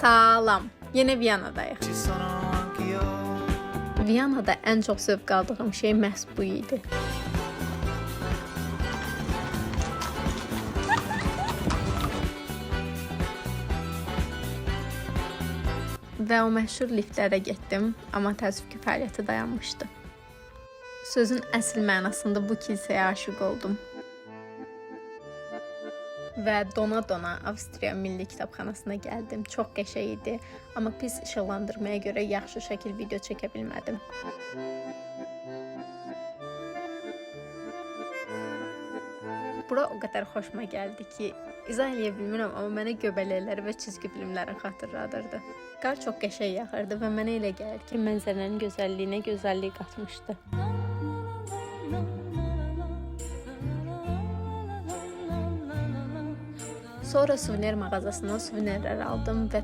Salam. Yine Viyana'dayıq. Viyana'da ən çox zövq aldığım şey məhz bu idi. Və o məşhur liftlərə getdim, amma təəssüf ki, fəaliyyəti dayanmışdı. Sözün əsl mənasında bu kilsəyə aşiq oldum. Və dona-dona Avstriya Milli Kitabxanasına gəldim. Çox qəşəng idi, amma pis işıqlandırmaya görə yaxşı şəkil video çəkə bilmədim. Bura o qədər xoşuma gəldi ki, izah eləyə bilmirəm, amma mənə göbələkləri və çizgi filmləri xatırladırdı. Qar çox qəşəng yağırdı və mənə elə gəlir ki, mənzərənin gözəlliyinə gözəllik qatmışdı. Sonra suvenir mağazasından suvenirlər aldım və